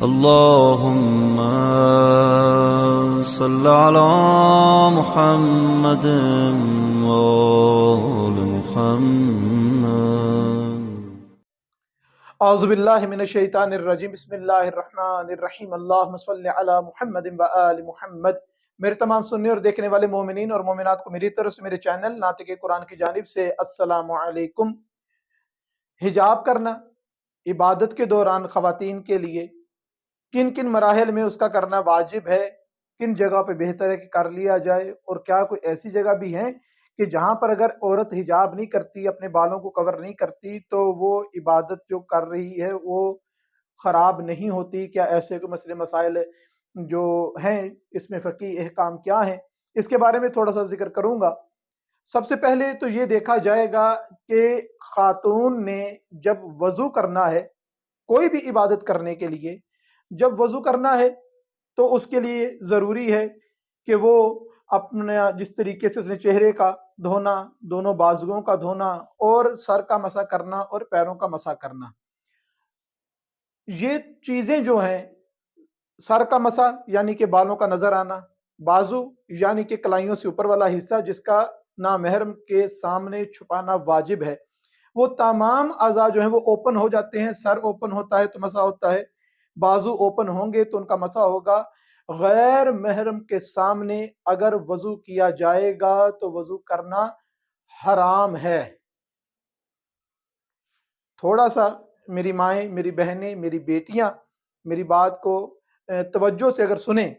اللهم صل على محمد وآل محمد. اعوذ باللہ من الشیطان الرجیم. بسم اللہ الرحمن الرحیم. اللہم صل علی محمد و آل محمد. میرے تمام سننے اور دیکھنے والے مومنین اور مومنات کو میری طرف سے میرے چینل ناطق قرآن کی جانب سے السلام علیکم. حجاب کرنا عبادت کے دوران خواتین کے لیے کن کن مراحل میں اس کا کرنا واجب ہے، کن جگہ پہ بہتر ہے کہ کر لیا جائے، اور کیا کوئی ایسی جگہ بھی ہیں کہ جہاں پر اگر عورت حجاب نہیں کرتی، اپنے بالوں کو کور نہیں کرتی، تو وہ عبادت جو کر رہی ہے وہ خراب نہیں ہوتی؟ کیا ایسے کوئی مسئلے مسائل جو ہیں اس میں فقہی احکام کیا ہیں، اس کے بارے میں تھوڑا سا ذکر کروں گا. سب سے پہلے تو یہ دیکھا جائے گا کہ خاتون نے جب وضو کرنا ہے کوئی بھی عبادت کرنے کے لیے، جب وضو کرنا ہے تو اس کے لیے ضروری ہے کہ وہ اپنا جس طریقے سے اس نے چہرے کا دھونا، دونوں بازوؤں کا دھونا، اور سر کا مسح کرنا اور پیروں کا مسح کرنا، یہ چیزیں جو ہیں، سر کا مسح یعنی کہ بالوں کا نظر آنا، بازو یعنی کہ کلائیوں سے اوپر والا حصہ جس کا نامحرم کے سامنے چھپانا واجب ہے، وہ تمام اعضاء جو ہیں وہ اوپن ہو جاتے ہیں. سر اوپن ہوتا ہے تو مسح ہوتا ہے، بازو اوپن ہوں گے تو ان کا مسح ہوگا. غیر محرم کے سامنے اگر وضو کیا جائے گا تو وضو کرنا حرام ہے. تھوڑا سا میری مائیں، میری بہنیں، میری بیٹیاں میری بات کو توجہ سے اگر سنیں،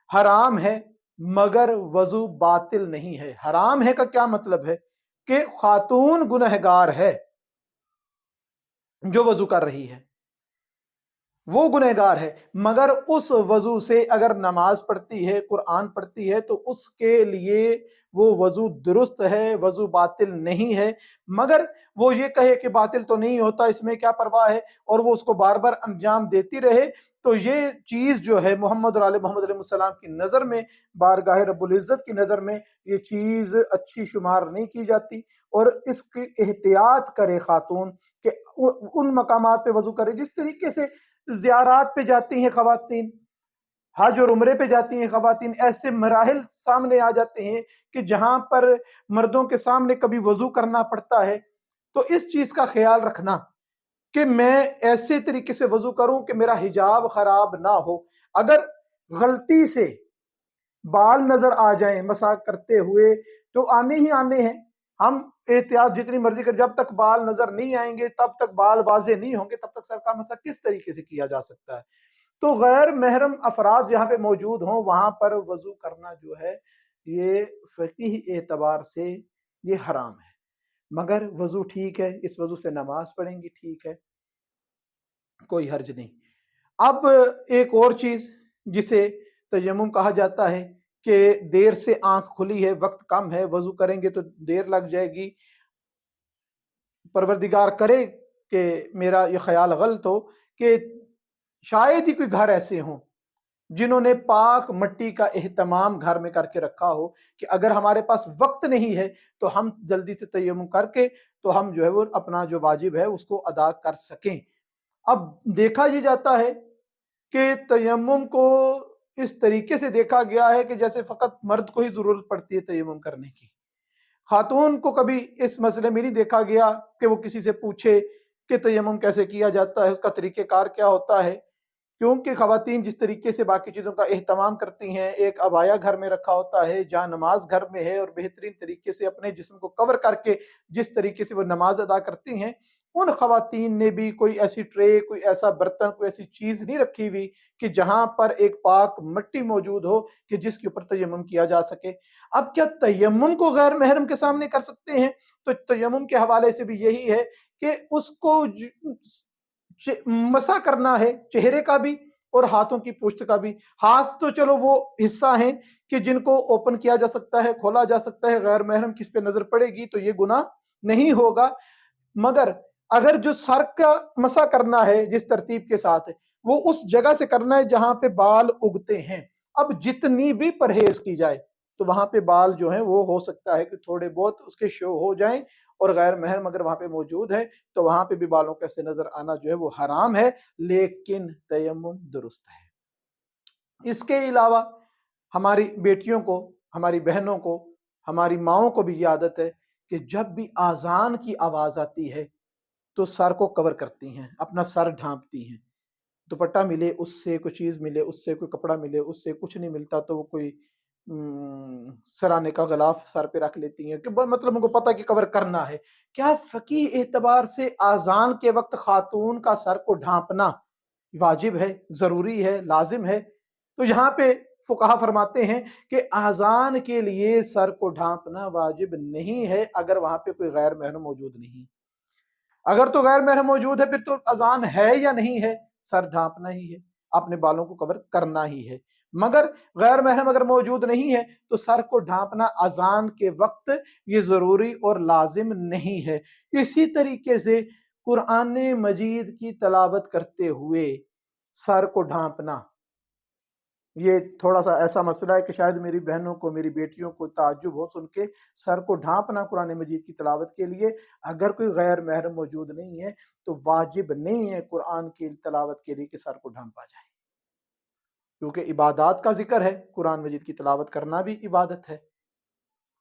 حرام ہے مگر وضو باطل نہیں ہے. حرام ہے کا کیا مطلب ہے؟ کہ خاتون گنہگار ہے جو وضو کر رہی ہے، وہ گنہگار ہے، مگر اس وضو سے اگر نماز پڑھتی ہے، قرآن پڑھتی ہے تو اس کے لیے وہ وضو درست ہے، وضو باطل نہیں ہے. مگر وہ یہ کہے کہ باطل تو نہیں ہوتا، اس میں کیا پرواہ ہے، اور وہ اس کو بار بار انجام دیتی رہے، تو یہ چیز جو ہے محمد اور آل محمد علیہ السلام کی نظر میں، بارگاہ رب العزت کی نظر میں یہ چیز اچھی شمار نہیں کی جاتی. اور اس کی احتیاط کرے خاتون کہ ان مقامات پہ وضو کرے جس طریقے سے زیارات پہ جاتی ہیں خواتین، حج اور عمرے پہ جاتی ہیں خواتین، ایسے مراحل سامنے آ جاتے ہیں کہ جہاں پر مردوں کے سامنے کبھی وضو کرنا پڑتا ہے. تو اس چیز کا خیال رکھنا کہ میں ایسے طریقے سے وضو کروں کہ میرا حجاب خراب نہ ہو. اگر غلطی سے بال نظر آ جائیں مسح کرتے ہوئے تو آنے ہی آنے ہیں، ہم احتیاط جتنی مرضی کر، جب تک بال نظر نہیں آئیں گے، تب تک بال واضح نہیں ہوں گے، تب تک سر کا مسح کس طریقے سے کیا جا سکتا ہے؟ تو غیر محرم افراد جہاں پہ موجود ہوں وہاں پر وضو کرنا جو ہے یہ فقہی اعتبار سے یہ حرام ہے. مگر وضو ٹھیک ہے، اس وضو سے نماز پڑھیں گی، ٹھیک ہے، کوئی حرج نہیں. اب ایک اور چیز جسے تیمم کہا جاتا ہے کہ دیر سے آنکھ کھلی ہے، وقت کم ہے، وضو کریں گے تو دیر لگ جائے گی، پروردگار کرے کہ میرا یہ خیال غلط ہو کہ شاید ہی کوئی گھر ایسے ہوں جنہوں نے پاک مٹی کا اہتمام گھر میں کر کے رکھا ہو کہ اگر ہمارے پاس وقت نہیں ہے تو ہم جلدی سے تیمم کر کے تو ہم جو ہے وہ اپنا جو واجب ہے اس کو ادا کر سکیں. اب دیکھا یہ جاتا ہے کہ تیمم کو اس طریقے سے دیکھا گیا ہے کہ جیسے فقط مرد کو ہی ضرورت پڑتی ہے تیمم کرنے کی. خاتون کو کبھی اس مسئلے میں نہیں دیکھا گیا کہ وہ کسی سے پوچھے کہ تیمم کیسے کیا جاتا ہے، اس کا طریقہ کار کیا ہوتا ہے. کیونکہ خواتین جس طریقے سے باقی چیزوں کا اہتمام کرتی ہیں، ایک عبایا گھر میں رکھا ہوتا ہے، جہاں نماز گھر میں ہے، اور بہترین طریقے سے اپنے جسم کو کور کر کے جس طریقے سے وہ نماز ادا کرتی ہیں، ان خواتین نے بھی کوئی ایسی ٹرے، کوئی ایسا برتن، کوئی ایسی چیز نہیں رکھی ہوئی کہ جہاں پر ایک پاک مٹی موجود ہو کہ جس کے اوپر تیمم کیا جا سکے. اب کیا تیمم کو غیر محرم کے سامنے کر سکتے ہیں؟ تو تیمم کے حوالے سے بھی یہی ہے کہ اس کو مسح کرنا ہے، چہرے کا بھی اور ہاتھوں کی پشت کا بھی. ہاتھ تو چلو وہ حصہ ہیں کہ جن کو اوپن کیا جا سکتا ہے، کھولا جا سکتا ہے، غیر محرم کس پہ نظر پڑے گی تو یہ گناہ نہیں ہوگا. مگر اگر جو سر کا مسح کرنا ہے جس ترتیب کے ساتھ وہ اس جگہ سے کرنا ہے جہاں پہ بال اگتے ہیں، اب جتنی بھی پرہیز کی جائے تو وہاں پہ بال جو ہیں وہ ہو سکتا ہے کہ تھوڑے بہت اس کے شو ہو جائیں اور غیر محرم اگر وہاں پہ موجود ہے تو وہاں پہ بھی بالوں کا ایسے نظر آنا جو ہے وہ حرام ہے، لیکن تیمم درست ہے۔ اس کے علاوہ ہماری بیٹیوں کو، ہماری بہنوں کو، ہماری ماؤں کو بھی یہ عادت ہے کہ جب بھی آذان کی آواز آتی ہے تو سر کو کور کرتی ہیں، اپنا سر ڈھانپتی ہیں، دوپٹہ ملے اس سے، کوئی چیز ملے اس سے، کوئی کپڑا ملے اس سے، کچھ نہیں ملتا تو وہ کوئی سرانے کا غلاف سر پہ رکھ لیتی ہیں کہ مطلب ان کو پتہ کہ کور کرنا ہے۔ کیا فقہی اعتبار سے آذان کے وقت خاتون کا سر کو ڈھانپنا واجب ہے، ضروری ہے، لازم ہے؟ تو یہاں پہ فقہا فرماتے ہیں کہ آذان کے لیے سر کو ڈھانپنا واجب نہیں ہے اگر وہاں پہ کوئی غیر محرم موجود نہیں۔ اگر تو غیر محرم موجود ہے پھر تو اذان ہے یا نہیں ہے، سر ڈھانپنا ہی ہے، اپنے بالوں کو کور کرنا ہی ہے۔ مگر غیر محرم اگر موجود نہیں ہے تو سر کو ڈھانپنا اذان کے وقت یہ ضروری اور لازم نہیں ہے۔ اسی طریقے سے قرآن مجید کی تلاوت کرتے ہوئے سر کو ڈھانپنا، یہ تھوڑا سا ایسا مسئلہ ہے کہ شاید میری بہنوں کو، میری بیٹیوں کو تعجب ہو سن کے، سر کو ڈھانپنا قرآن مجید کی تلاوت کے لیے اگر کوئی غیر محرم موجود نہیں ہے تو واجب نہیں ہے قرآن کی تلاوت کے لیے کہ سر کو ڈھانپا جائے، کیونکہ عبادات کا ذکر ہے، قرآن مجید کی تلاوت کرنا بھی عبادت ہے۔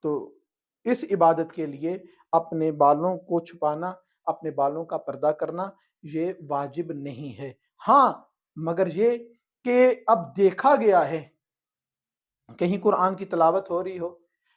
تو اس عبادت کے لیے اپنے بالوں کو چھپانا، اپنے بالوں کا پردہ کرنا یہ واجب نہیں ہے۔ ہاں مگر یہ کہ اب دیکھا گیا ہے کہیں قرآن کی تلاوت ہو رہی ہو،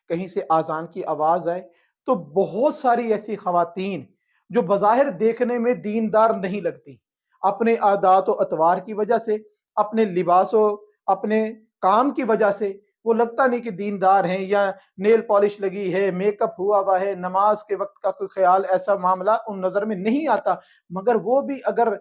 کہیں سے آذان کی آواز آئے تو بہت ساری ایسی خواتین جو بظاہر دیکھنے میں دیندار نہیں لگتی، اپنے عادات و اطوار کی وجہ سے، اپنے لباس و اپنے کام کی وجہ سے وہ لگتا نہیں کہ دیندار ہیں، یا نیل پالش لگی ہے، میک اپ ہوا ہے، نماز کے وقت کا کوئی خیال، ایسا معاملہ ان نظر میں نہیں آتا، مگر وہ بھی اگر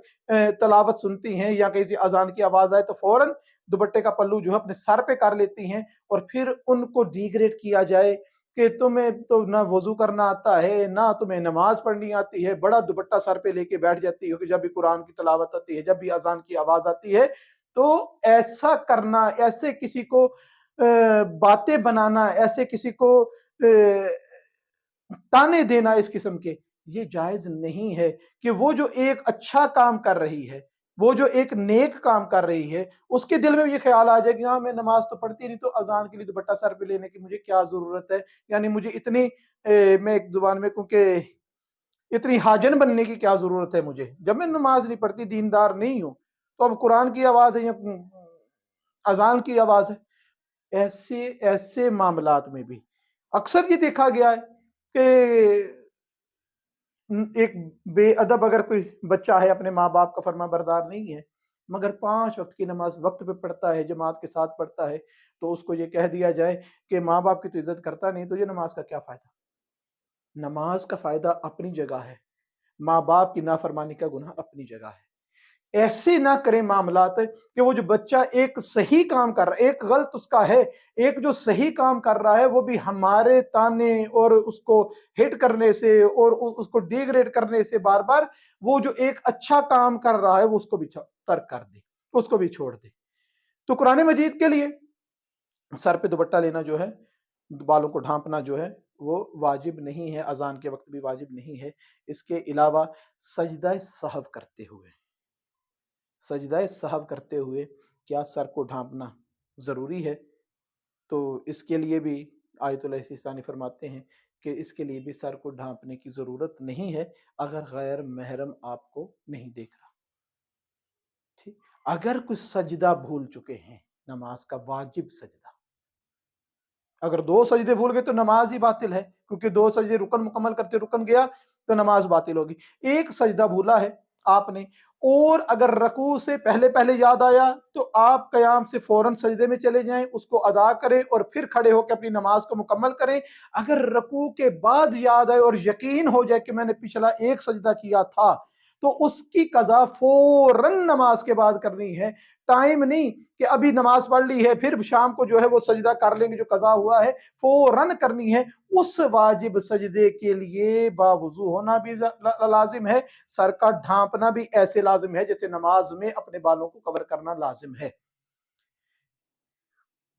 تلاوت سنتی ہیں یا کسی اذان کی آواز آئے تو فوراً دوپٹے کا پلو جو ہے اپنے سر پہ کر لیتی ہیں، اور پھر ان کو ڈیگریڈ کیا جائے کہ تمہیں تو نہ وضو کرنا آتا ہے، نہ تمہیں نماز پڑھنی آتی ہے، بڑا دوپٹہ سر پہ لے کے بیٹھ جاتی ہو کہ جب بھی قرآن کی تلاوت آتی ہے، جب بھی اذان کی آواز آتی ہے۔ تو ایسا کرنا، ایسے کسی کو باتیں بنانا، ایسے کسی کو تانے دینا اس قسم کے، یہ جائز نہیں ہے کہ وہ جو ایک اچھا کام کر رہی ہے، وہ جو ایک نیک کام کر رہی ہے، اس کے دل میں یہ خیال آ جائے کہ ہاں میں نماز تو پڑھتی نہیں، تو اذان کے لیے دوپٹہ سر پہ لینے کی مجھے کیا ضرورت ہے، یعنی مجھے اتنی میں ایک زبان میں کیونکہ اتنی حاجن بننے کی کیا ضرورت ہے مجھے، جب میں نماز نہیں پڑھتی، دیندار نہیں ہوں، تو اب قرآن کی آواز ہے یا اذان کی آواز ہے۔ ایسے معاملات میں بھی اکثر یہ دیکھا گیا ہے کہ ایک بے ادب اگر کوئی بچہ ہے، اپنے ماں باپ کا فرما بردار نہیں ہے، مگر 5 وقت کی نماز وقت پہ پڑھتا ہے، جماعت کے ساتھ پڑھتا ہے، تو اس کو یہ کہہ دیا جائے کہ ماں باپ کی تو عزت کرتا نہیں، تو یہ نماز کا کیا فائدہ؟ نماز کا فائدہ اپنی جگہ ہے، ماں باپ کی نافرمانی کا گناہ اپنی جگہ ہے۔ ایسے نہ کریں معاملات کہ وہ جو بچہ ایک صحیح کام کر رہا ہے، ایک غلط اس کا ہے، ایک جو صحیح کام کر رہا ہے وہ بھی ہمارے تانے اور اس کو ہٹ کرنے سے اور اس کو ڈیگریڈ کرنے سے بار بار وہ جو ایک اچھا کام کر رہا ہے وہ اس کو بھی ترک کر دے، اس کو بھی چھوڑ دے۔ تو قرآن مجید کے لیے سر پہ دوپٹہ لینا جو ہے، بالوں کو ڈھانپنا جو ہے وہ واجب نہیں ہے، اذان کے وقت بھی واجب نہیں ہے۔ اس کے علاوہ سجدہ سہو کرتے ہوئے، سجدہ سہو کرتے ہوئے کیا سر کو ڈھانپنا ضروری ہے؟ تو اس کے لیے بھی آیت اللہ سیستانی فرماتے ہیں کہ اس کے لیے بھی سر کو ڈھانپنے کی ضرورت نہیں ہے اگر غیر محرم آپ کو نہیں دیکھ رہا۔ ٹھیک، اگر کچھ سجدہ بھول چکے ہیں، نماز کا واجب سجدہ، اگر 2 سجدے بھول گئے تو نماز ہی باطل ہے، کیونکہ 2 سجدے رکن مکمل کرتے رکن گیا تو نماز باطل ہوگی۔ ایک سجدہ بھولا ہے آپ نے، اور اگر رکوع سے پہلے یاد آیا تو آپ قیام سے فوراً سجدے میں چلے جائیں، اس کو ادا کریں اور پھر کھڑے ہو کے اپنی نماز کو مکمل کریں۔ اگر رکوع کے بعد یاد آئے اور یقین ہو جائے کہ میں نے پچھلا ایک سجدہ کیا تھا تو اس کی قضا فوراً نماز کے بعد کرنی ہے، ٹائم نہیں کہ ابھی نماز پڑھ لی ہے پھر شام کو جو ہے وہ سجدہ کر لیں گے جو قضا ہوا ہے، فوراً کرنی ہے۔ اس واجب سجدے کے لیے باوضو ہونا بھی لازم ہے، سر کا ڈھانپنا بھی ایسے لازم ہے جیسے نماز میں اپنے بالوں کو کور کرنا لازم ہے۔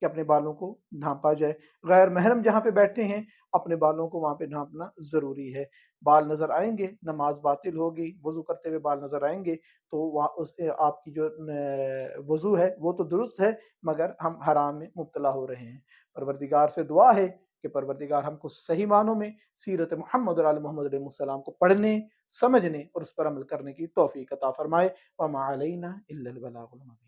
کہ اپنے بالوں کو ڈھانپا جائے۔ غیر محرم جہاں پہ بیٹھے ہیں اپنے بالوں کو وہاں پہ ڈھانپنا ضروری ہے۔ بال نظر آئیں گے نماز باطل ہوگی، وضو کرتے ہوئے بال نظر آئیں گے تو وہاں آپ کی جو وضو ہے وہ تو درست ہے مگر ہم حرام میں مبتلا ہو رہے ہیں۔ پروردگار سے دعا ہے کہ پروردگار ہم کو صحیح معنوں میں سیرت محمد اور آل محمد علیہ السلام کو پڑھنے، سمجھنے اور اس پر عمل کرنے کی توفیق عطا فرمائے۔ وما علینا الا البلاغ المبین۔